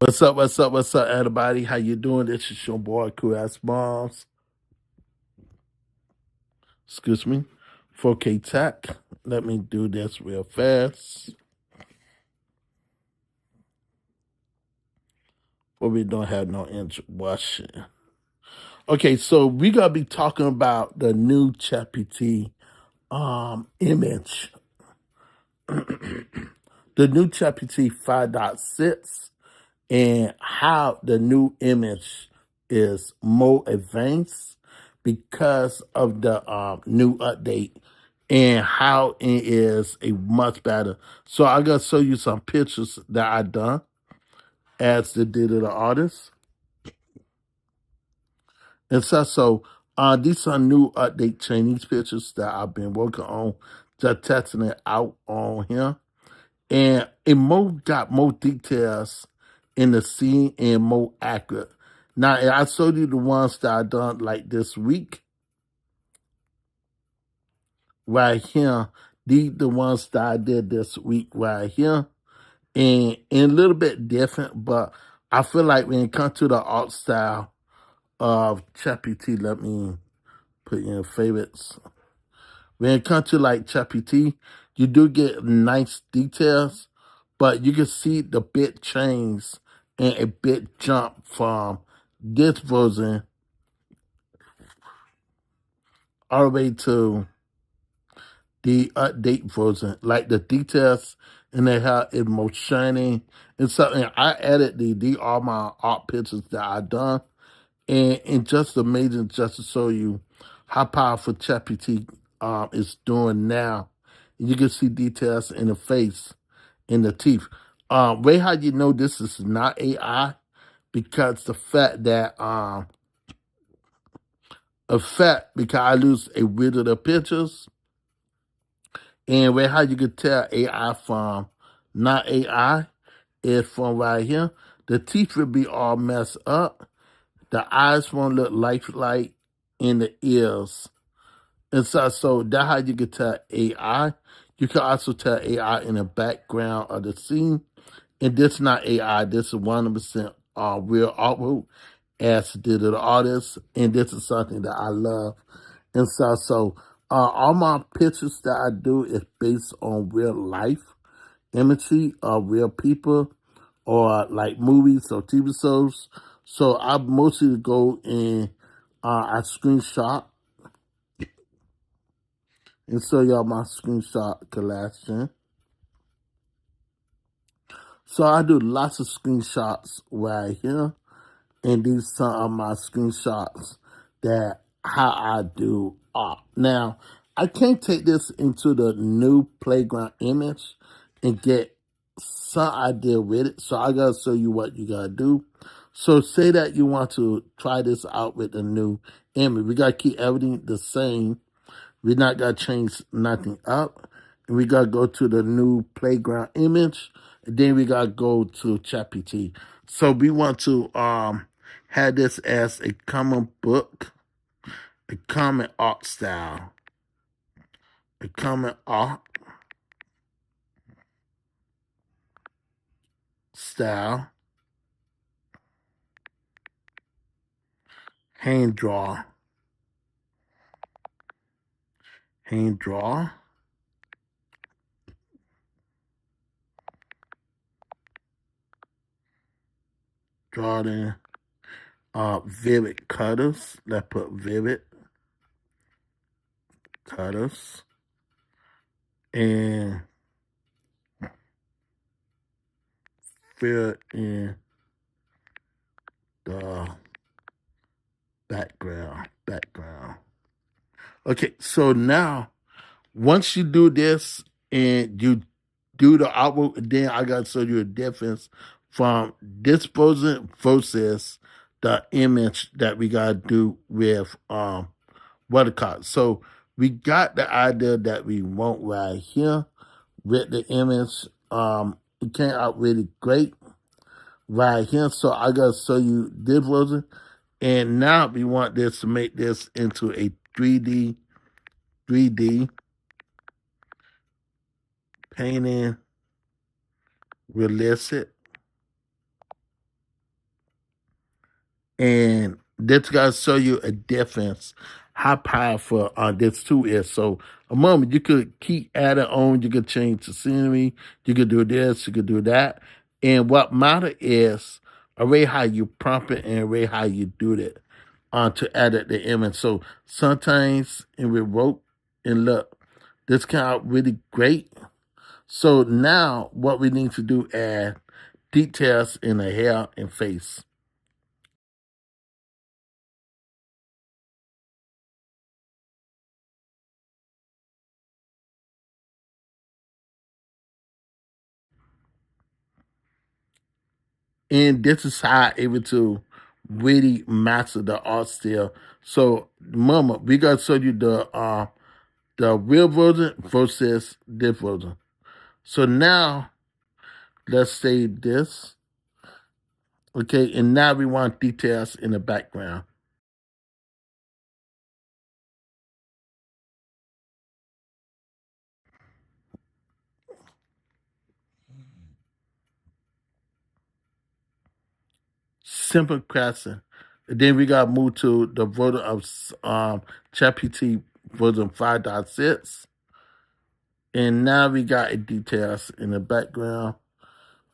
What's up, everybody? How you doing? This is your boy, Cool Ass Moms. Excuse me. 4K Tech. Let me do this real fast. But we don't have no interruption. Okay, so we gonna be talking about the new ChatGPT image. The new ChatGPT 5.6 and how the new image is more advanced because of the new update and how it is a much better. So I'm gonna show you some pictures that I done as the digital artist. And these are new update Chinese pictures that I've been working on, just testing it out on here. And it got more details in the scene and more accurate. Now, I showed you the ones that I done like this week, right here. These the ones that I did this week right here, and a little bit different, but I feel like when it comes to the art style of ChatGPT, let me put in favorites. When it comes to like ChatGPT, you do get nice details, but you can see the bit change and a bit jump from this version all the way to the update version. Like the details and they have it more shiny and something. I added these are my art pictures that I done. And just amazing just to show you how powerful ChatGPT is doing now. You can see details in the face, in the teeth. Way how you know this is not AI because the fact that because I lose a rid of the pictures, and way how you could tell AI from not AI is from right here. The teeth will be all messed up. The eyes won't look lifelike, in the ears. And so that's how you can tell AI. You can also tell AI in the background of the scene. And this is not AI. This is 100% real artwork as digital artist. And this is something that I love. And all my pictures that I do is based on real life imagery of real people or like movies or TV shows. So I mostly go and I screenshot and show y'all my screenshot collection. So I do lots of screenshots right here, and these some of my screenshots that how I do art. Now, I can't take this into the new playground image and get some idea with it. So I gotta show you what you gotta do. So say that you want to try this out with the new image. We gotta keep everything the same. We're not gonna change nothing up. And we gotta go to the new playground image. And then we gotta go to ChatGPT. So we want to have this as a common book, a common art style, a common art style, hand draw, hand draw, drawing, vivid cutters. Let's put vivid cutters and fill in the background. Okay, so now once you do this and you do the artwork, then I gotta show you a difference from this version versus the image that we gotta do with watercolor. So we got the idea that we want right here with the image. It came out really great right here. So I gotta show you this version. And now we want this to make this into a 3D painting realistic And that's gonna show you a difference how powerful this tool is. So a moment you could keep adding on, you could change the scenery, you could do this, you could do that. And what matter is array how you prompt it and array how you do it to edit the image. So sometimes in Revoke and look, this came out really great. So now what we need to do add details in the hair and face. And this is how I able to really master the art style. So, mama, we gotta show you the real version versus this version. So now let's say this. Okay, and now we want details in the background. Simple crafting. And then we gotta move to the version of ChatGPT version 5.6. And now we got details in the background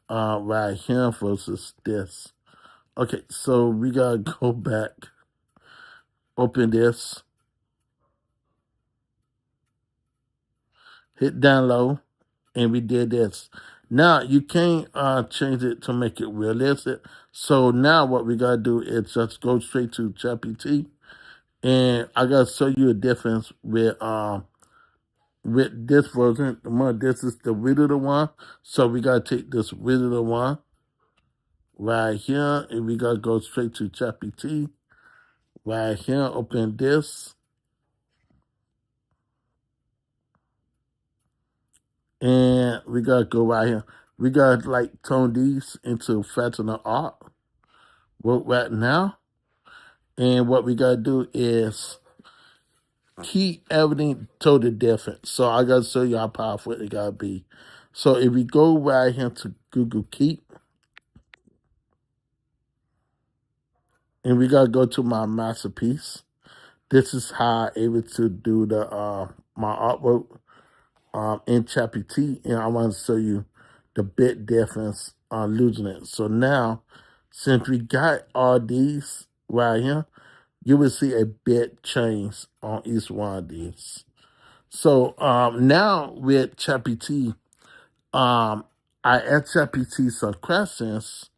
right here versus this. Okay, so we gotta go back, open this, hit download, and we did this. Now you can't change it to make it realistic. So now what we gotta do is just go straight to ChatGPT, and I gotta show you a difference with this version. This is the regular one, so we gotta take this regular one right here, and we gotta go straight to ChatGPT right here. Open this. And we gotta go right here. We gotta like tone these into fractional art. Work right now. And what we gotta do is keep everything totally different. So I gotta show you how powerful it gotta be. So if we go right here to Google Keep, and we gotta go to my masterpiece. This is how I able to do the my artwork in ChatGPT, and I want to show you the bit difference on losing it. So now, since we got all these right here, you will see a bit change on each one of these. So now with ChatGPT, I asked ChatGPT some questions,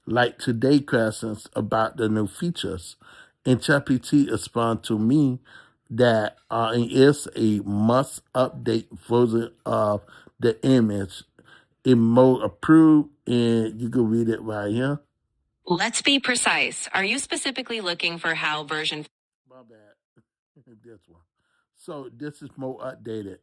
like today questions about the new features. And ChatGPT responded to me that it is a must update version of the image. It mode approved, and you can read it right here. Let's be precise. Are you specifically looking for how version? My bad. This one. So this is more updated.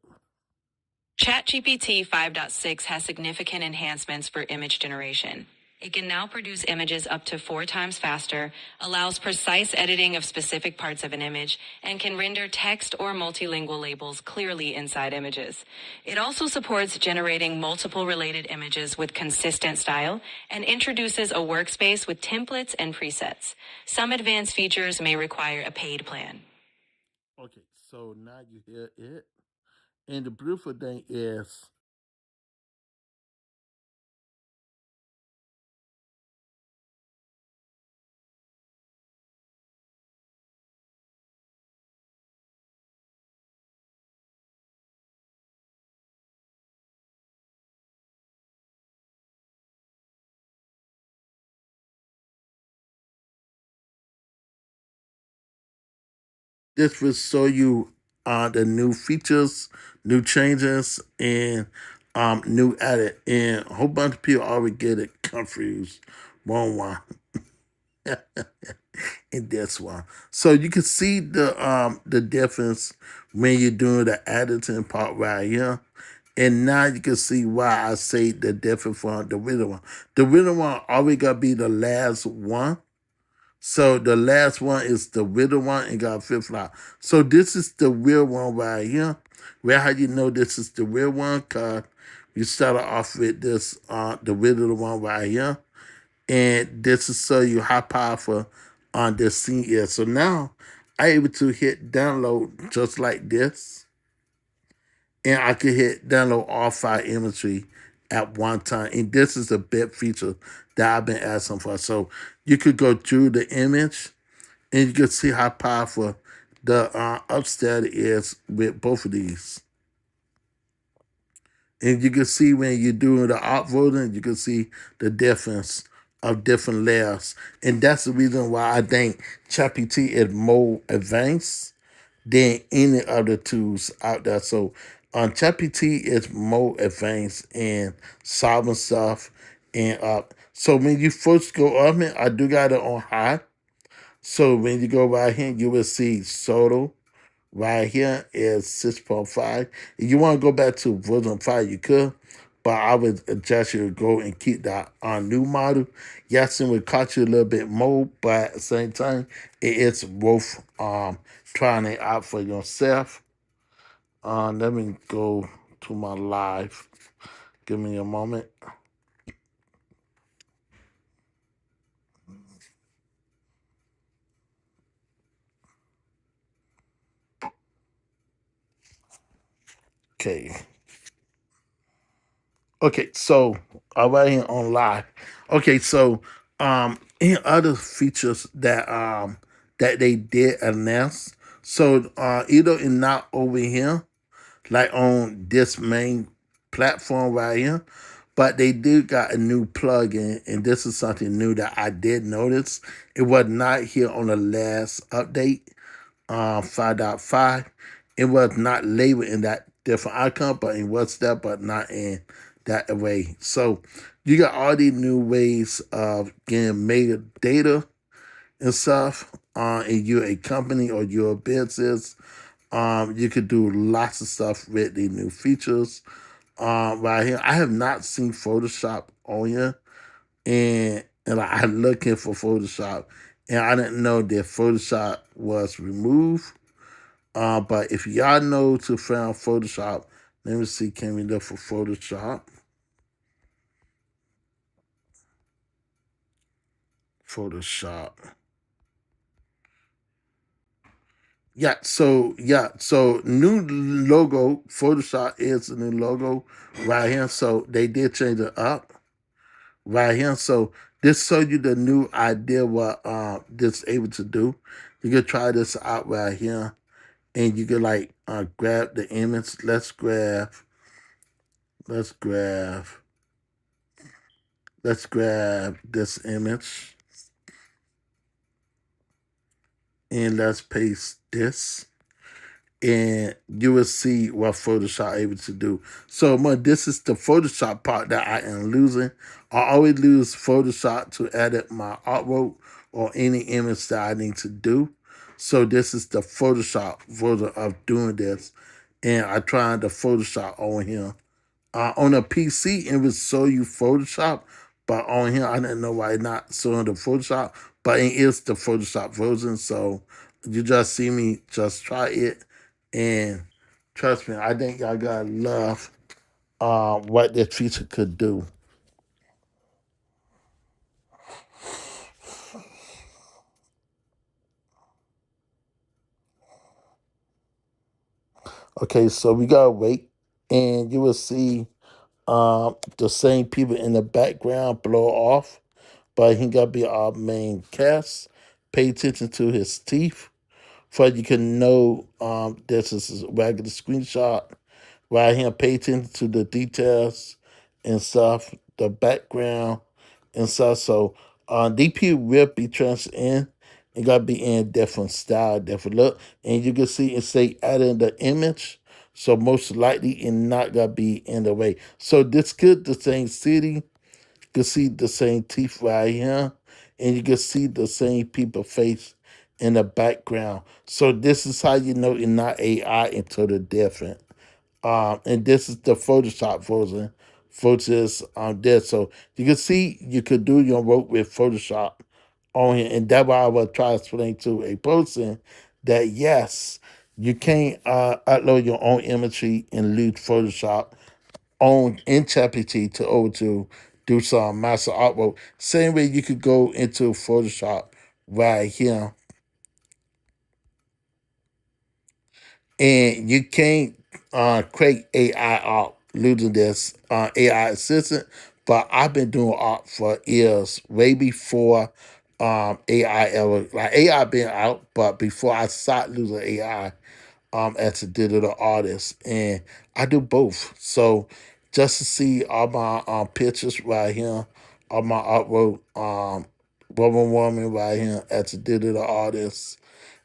ChatGPT 5.6 has significant enhancements for image generation. It can now produce images up to 4 times faster, allows precise editing of specific parts of an image, and can render text or multilingual labels clearly inside images. It also supports generating multiple related images with consistent style and introduces a workspace with templates and presets. Some advanced features may require a paid plan. Okay, so now you hear it. And the beautiful thing is, this will show you the new features, new changes, and new edit. And a whole bunch of people already get it confused. One in this one. So you can see the difference when you're doing the editing part right here. And now you can see why I say the difference from the middle one. The middle one always gotta be the last one. So the last one is the middle one and got flip flop. So this is the real one right here. Where how you know this is the real one? Cause you started off with this the middle one right here. And this is show you how powerful on this scene is. So now I able to hit download just like this, and I could hit download all file imagery at one time. And this is a big feature that I've been asking for. So you could go through the image, and you can see how powerful the upstairs is with both of these. And you can see when you're doing the upvoting, you can see the difference of different layers. And that's the reason why I think ChatGPT is more advanced than any other tools out there. So ChatGPT is more advanced in solving stuff. And so when you first go up, man, I do got it on high. So when you go right here, you will see Soto. Right here is 6.5. If you want to go back to version 5, you could, but I would adjust you to go and keep that on new model. Yes, it would cost you a little bit more, but at the same time, it is worth trying it out for yourself. Let me go to my live. Give me a moment. Okay. Okay, so right here on live. Okay, so any other features that they did announce. So either in not over here, like on this main platform right here, but they did got a new plugin, and this is something new that I did notice. It was not here on the last update. 5.5. It was not labeled in that different icon, but it was there, but not in that way. So you got all these new ways of getting mega data and stuff. And you're a company or you're a business. You could do lots of stuff with the new features. Right here, I have not seen Photoshop on here, and I'm looking for Photoshop, and I didn't know that Photoshop was removed. But if y'all know to find Photoshop, let me see, can we look for Photoshop? Photoshop. So new logo. Photoshop is the new logo right here. So they did change it up right here. So this shows you the new idea what this able to do. You can try this out right here, and you can like grab the image. Let's grab let's grab this image, and let's paste this, and you will see what Photoshop able to do. So this is the Photoshop part that I am losing. I always lose Photoshop to edit my artwork or any image that I need to do. So this is the Photoshop version of doing this, and I tried the Photoshop on here. On a PC, it would show you Photoshop, but on here, I didn't know why it's not showing the Photoshop, but it is the Photoshop version. So you just see me just try it, and trust me, I think y'all gotta love what this feature could do. Okay, so we gotta wait, and you will see the same people in the background blow off, but he gotta be our main cast. Pay attention to his teeth. For you can know this is a regular screenshot right here. Pay attention to the details and stuff, the background and stuff. So DP will be transferred in. It got to be in different style, different look. And you can see it say adding the image. So most likely it not going to be in the way. So this could the same city, can see the same teeth right here, and you can see the same people face in the background. So this is how you know it's not AI until the different. And this is the Photoshop version, versus this. So you can see you could do your work with Photoshop on here, and that's why I will try to explain to a person that yes, you can't upload your own imagery and use Photoshop on in ChatGPT to do some master artwork. Same way you could go into Photoshop right here, and you can't create AI art using this AI assistant. But I've been doing art for years, way before AI ever like AI been out. But before I started using AI, as a digital artist, and I do both. So just to see all my pictures right here, all my artwork, woman right here as a digital artist,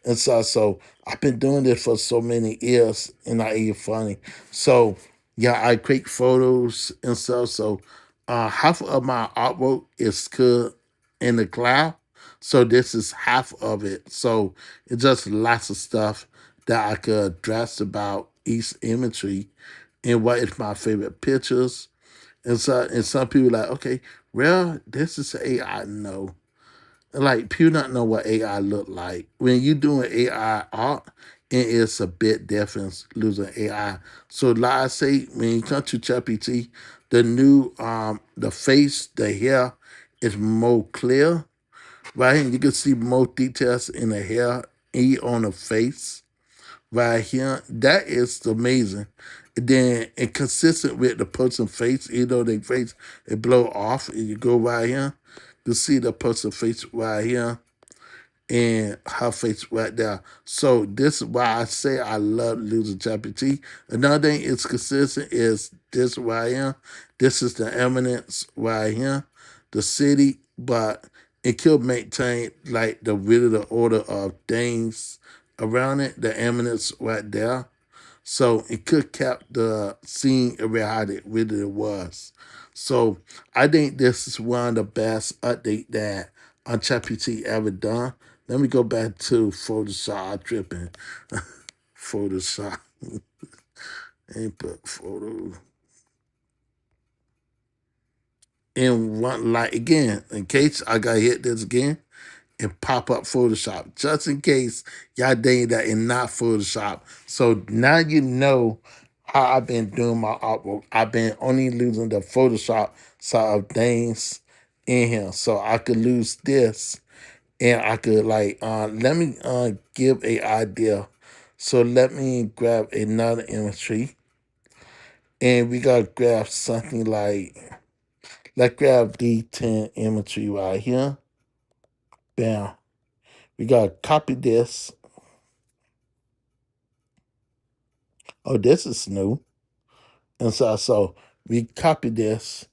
and so I've been doing this for so many years, and not even funny. So yeah, I create photos and stuff. So half of my artwork is good in the cloud. So this is half of it. So it's just lots of stuff that I could address about each imagery and what is my favorite pictures. And some people like, okay, well, this is AI. No, like people don't know what AI look like. When you doing AI art, it is a bit different losing AI. So like I say, when you come to ChatGPT, the new the face, the hair is more clear, right? And you can see more details in the hair and on the face right here. That is amazing. And then and consistent with the person's face, you know, their face it blow off and you go right here. You see the person's face right here and her face right there. So this is why I say I love losing GPT. Another thing is consistent is this right here. This is the eminence right here, the city, but it could maintain like the really the order of things around it, the eminence right there. So it could cap the scene around how it really was. So I think this is one of the best update that ChatGPT ever done. Let me go back to Photoshop. I'm tripping. Photoshop. Input photo. And one like again, in case I got hit this again, and pop up Photoshop just in case y'all think that and not Photoshop. So now you know how I've been doing my artwork. I've been only using the Photoshop side of things in here. So I could lose this and I could like let me give a idea. So let me grab another imagery and we gotta grab something like let's grab D10 imagery right here. Bam. We gotta copy this. Oh, this is new. And so we copy this,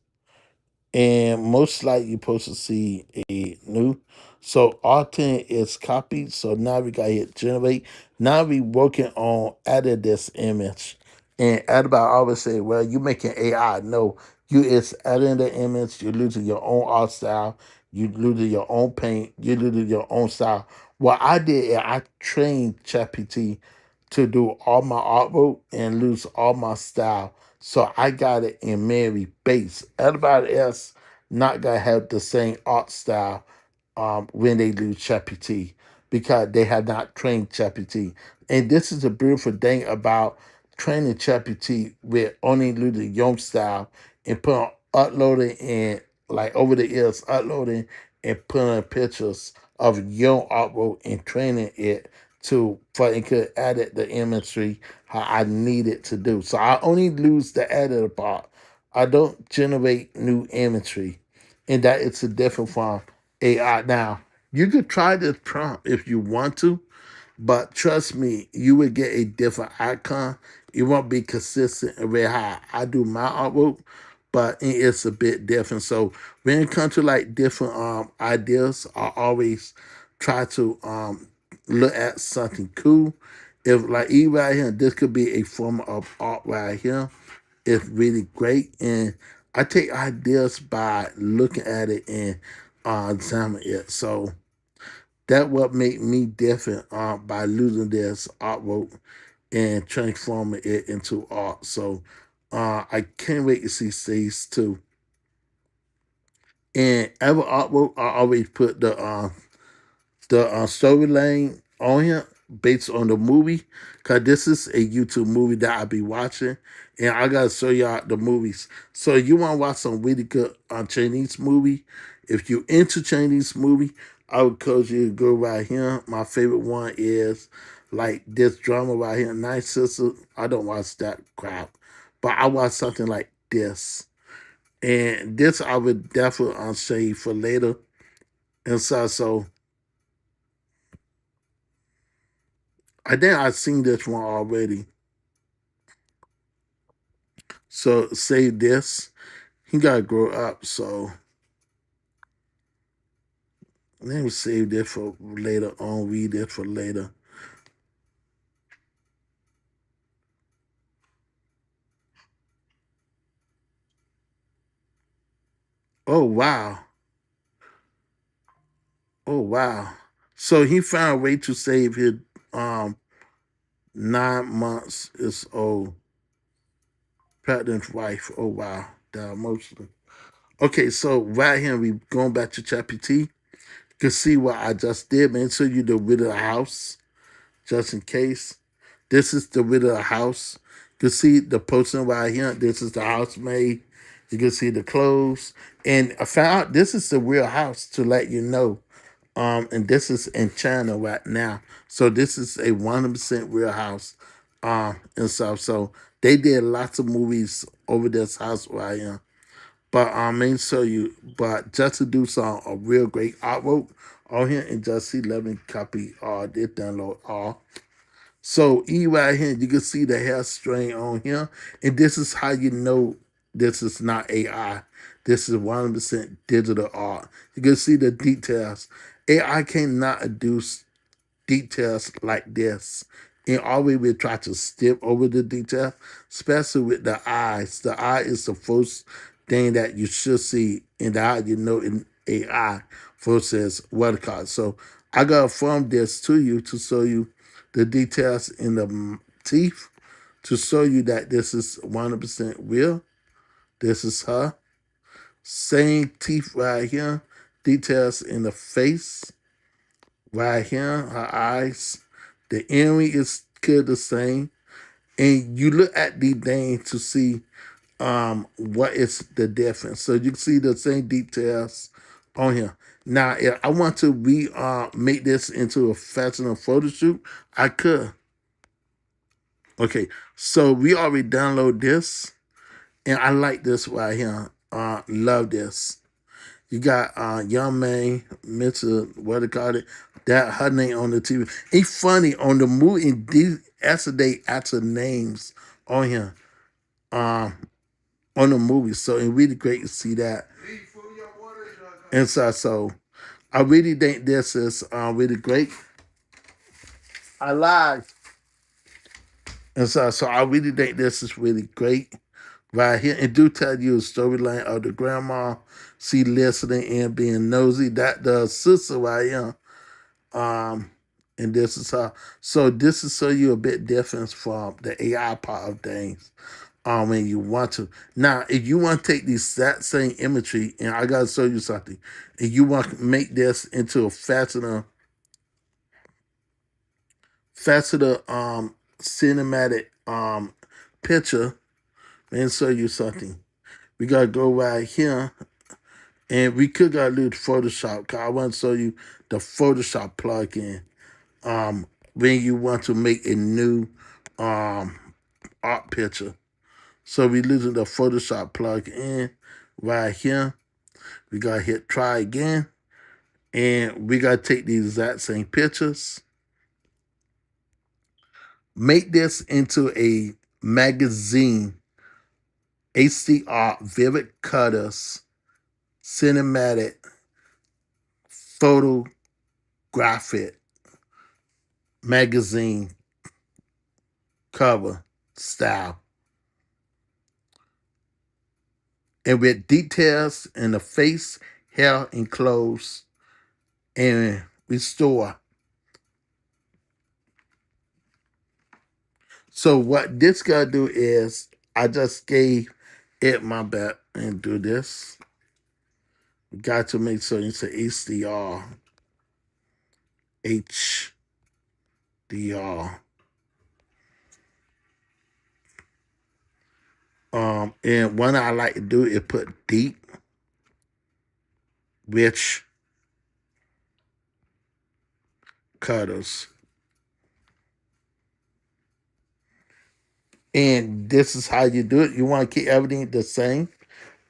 and most likely you're supposed to see a new. So R10 is copied. So now we got to hit generate. Now we working on edit this image. And Adabot always say, well, you making AI. No, you is editing the image. You're losing your own art style. You losing your own paint. You losing your own style. What I did is I trained ChatGPT to do all my artwork and lose all my style. So I got it in Mary base. Everybody else not gonna have the same art style when they do ChatGPT because they have not trained ChatGPT. And this is a beautiful thing about training ChatGPT with only losing your style and uploading and like over the years uploading and putting pictures of your artwork and training it to for it could edit the imagery how I need it to do. So I only lose the editor part. I don't generate new imagery. And that it's a different from AI. Now, you could try this prompt if you want to, but trust me, you would get a different outcome. It won't be consistent with how I do my artwork, but it's a bit different. So when it comes to like different ideas, I always try to look at something cool. If like E right here, this could be a form of art right here. It's really great, and I take ideas by looking at it and examine it. So that what made me different by losing this artwork and transforming it into art. So I can't wait to see stage two. And every artwork, I always put the storyline on here based on the movie because this is a YouTube movie that I'll be watching, and I gotta show y'all the movies. So you want to watch some really good Chinese movie? If you into Chinese movie, I would coach you to go right here. My favorite one is like this drama right here, Nice Sister. I don't watch that crap, but I watch something like this. And this I would definitely save for later. And so I think I've seen this one already. So save this. He gotta grow up. So let me save this for later on. Read this for later. Oh wow. Oh wow. So he found a way to save his um 9 months is old pregnant wife. Oh wow. That emotional. Okay, so right here we going back to ChatGPT. You can see what I just did, man. So you the rid of the house, just in case. This is the rid of the house. You can see the person right here. This is the housemaid. You can see the clothes. And I found out this is the real house to let you know. And this is in China right now. So this is a 100% real house. And stuff. So they did lots of movies over this house right here. But make sure you but just to do some a real great artwork on here and just see 11 copy this download all. So right here, you can see the hair strain on here. And this is how you know this is not AI. This is 100% digital art. You can see the details. AI cannot do details like this. And always we try to skip over the detail, especially with the eyes. The eye is the first thing that you should see in the eye, you know, in AI versus what it calls. So I got from this to you to show you the details in the teeth, to show you that this is 100% real. This is her. Same teeth right here. Details in the face right here, her eyes. The earring is still the same. And you look at the things to see what is the difference. So you can see the same details on here. Now, if I want to make this into a fashion photo shoot, I could. Okay, so we already download this, and I like this right here. Love this. You got young man, Mr. What they call it, that her name on the TV. It's funny on the movie. These they actual names on here, on the movie. So it's really great to see that. And so I really think this is really great. I lied. And so I really think this is really great right here. And do tell you a storyline of the grandma, she listening and being nosy. That the sister right here. Um, and this is how. So this is so you a bit different from the AI part of things. When you want to. Now, if you want to take that same imagery, and I gotta show you something, if you want to make this into a faceted cinematic picture, and show you something. We gotta go right here, and we could gotta do the Photoshop. Cause I want to show you the Photoshop plugin. When you want to make a new art picture. So we using the Photoshop plugin right here. We gotta hit try again. And we gotta take the exact same pictures. Make this into a magazine, HDR, Vivid Cutters, cinematic, photographic magazine cover style. And with details in the face, hair, and clothes, and restore. So what this gotta do is I just gave it my bet and do this. Got to make sure it's a HDR. HDR. And one I like to do is put deep, rich, cutters. And this is how you do it. You want to keep everything the same.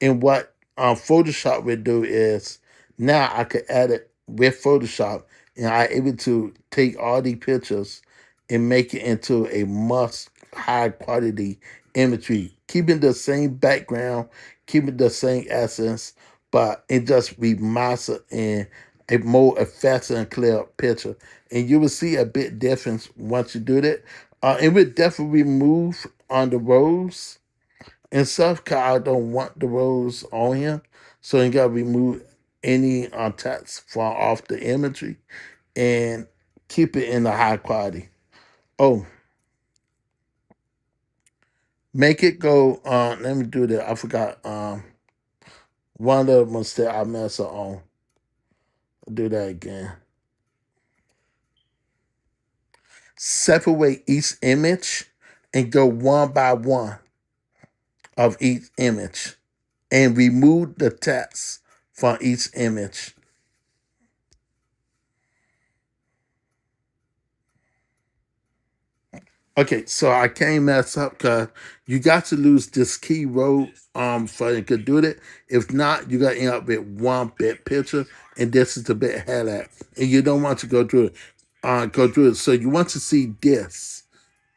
And what Photoshop would do is now I could add it with Photoshop, and I able to take all the pictures and make it into a must high quality imagery, keeping the same background, keeping the same essence, but it just remastered in a more faster and clear picture. And you will see a bit difference once you do that. It would definitely remove on the rows and stuff, cause I don't want the rows on here. So you gotta remove any text from off the imagery and keep it in the high quality. Oh, make it go let me do that. I forgot one of the mistakes I messed up on. I'll do that again. Separate each image and go one by one of each image and remove the text from each image. Okay, so I can't mess up because you got to lose this key row for you could do that. If not, you got to end up with one bit picture, and this is the bit hell at, and you don't want to go through it. Go through it. So you want to see this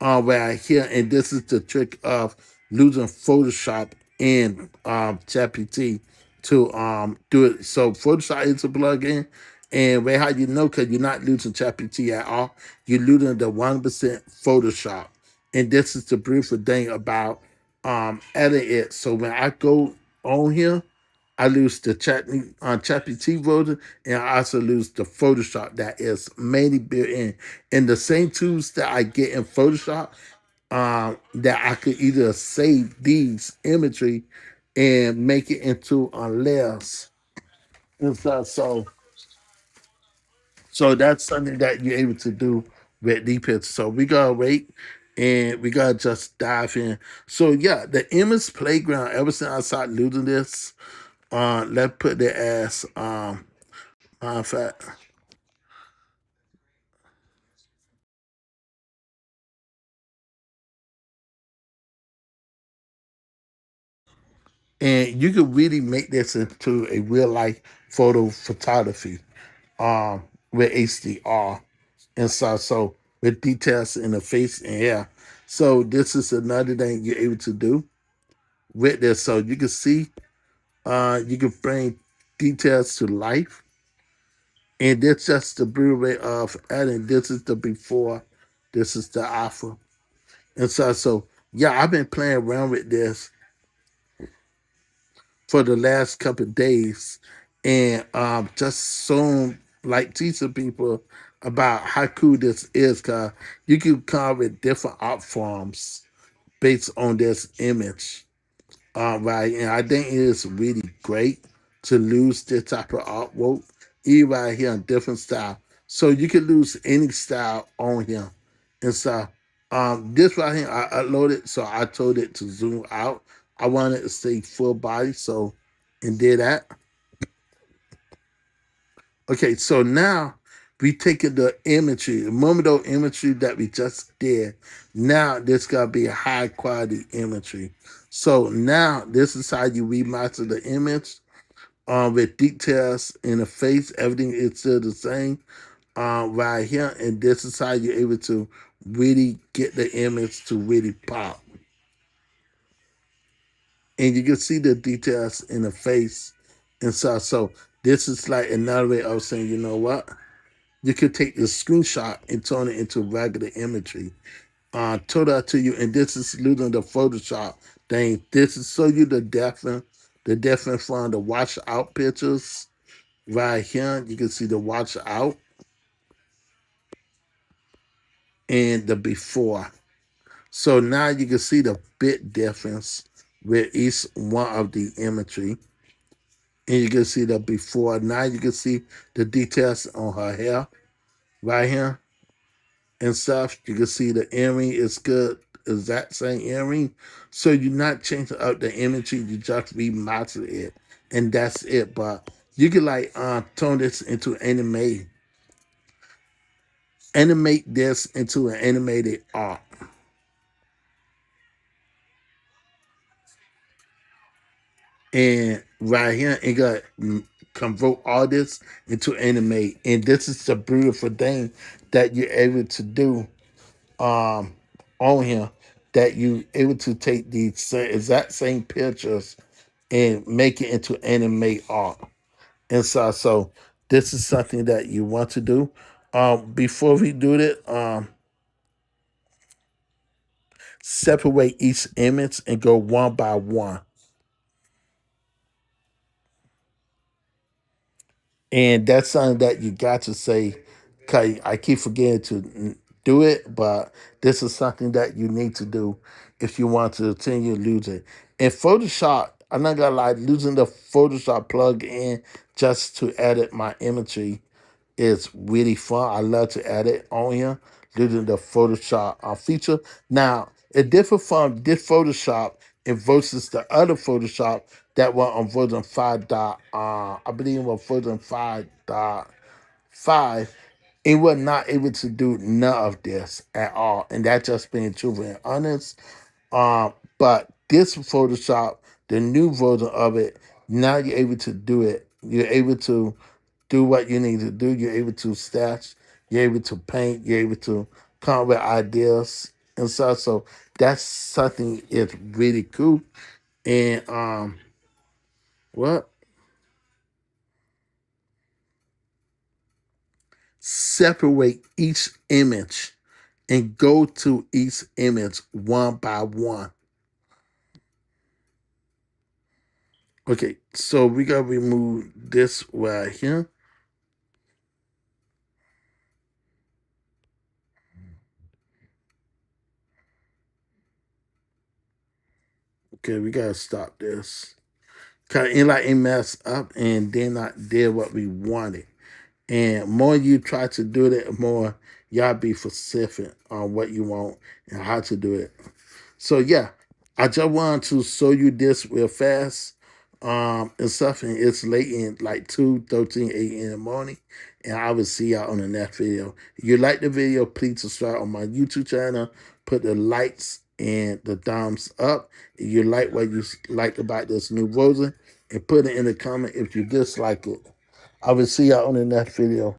right here, and this is the trick of losing Photoshop in ChatGPT to do it. So Photoshop is a plugin, and way how you know because you're not losing ChatGPT at all, you're losing the 1% Photoshop, and this is the beautiful thing about edit it. So when I go on here, I lose the ChatGPT version, and I also lose the Photoshop that is mainly built in. And the same tools that I get in Photoshop, that I could either save these imagery and make it into a layers and stuff. So that's something that you're able to do with the picture. So we gotta wait and we gotta just dive in. So yeah, the image playground. Ever since I started losing this, let's put it as in fact, and you could really make this into a real life photo photography with HDR and stuff. So with details in the face and hair. So this is another thing you're able to do with this. So you can see you can bring details to life. And that's just the beauty of adding. This is the before, this is the after. And so yeah, I've been playing around with this for the last couple of days, and just so like teaching people about how cool this is, cause you can come with different art forms based on this image. Right, and I think it is really great to lose this type of artwork, even right here in different style. So you can lose any style on here. And so this right here, I uploaded, so I told it to zoom out. I wanted to stay full body, so and did that. Okay, so now we taking the imagery, the moment imagery that we just did. Now this gotta be a high quality imagery. So now this is how you remaster the image with details in the face. Everything is still the same right here, and this is how you're able to really get the image to really pop. And you can see the details in the face and stuff. So this is like another way of saying, you know what? You could take the screenshot and turn it into regular imagery. Told that to you, and this is using the Photoshop thing. This is so you the difference from the watch out pictures right here. You can see the watch out and the before. So now you can see the bit difference with each one of the imagery. And you can see the before. Now you can see the details on her hair right here and stuff. You can see the earring is good, exact same earring. So you're not changing up the imagery, you just remaster it. And that's it. But you can like turn this into anime animate this into an animated art. And right here, it got convert all this into animate. And this is the beautiful thing that you're able to do um on here, that you able to take these exact same pictures and make it into animate art. And so this is something that you want to do. Before we do that, separate each image and go one by one. And that's something that you got to say. Cause I keep forgetting to do it, but this is something that you need to do if you want to continue losing. In Photoshop, I'm not gonna lie, losing the Photoshop plug-in just to edit my imagery is really fun. I love to edit on here using the Photoshop feature. Now, it differs from this Photoshop and versus the other Photoshop that went on version 5. I believe it was version 5.5. It was not able to do none of this at all. And that's just being truthful and honest. But this Photoshop, the new version of it, now you're able to do it. You're able to do what you need to do. You're able to stash. You're able to paint. You're able to come up with ideas and stuff. So that's something it's really cool. And what? Separate each image and go to each image one by one. Okay, so we gotta remove this right here. Okay, we gotta stop this. Cause it like it messed up and then not did what we wanted. And more you try to do that, more y'all be specific on what you want and how to do it. So yeah, I just wanted to show you this real fast. And stuff, and it's late in like 2:13 a.m. in the morning. And I will see y'all on the next video. If you like the video, please subscribe on my YouTube channel. Put the likes and the thumbs up. If you like what you like about this new version, and put it in the comment if you dislike it. I will see y'all on the next video.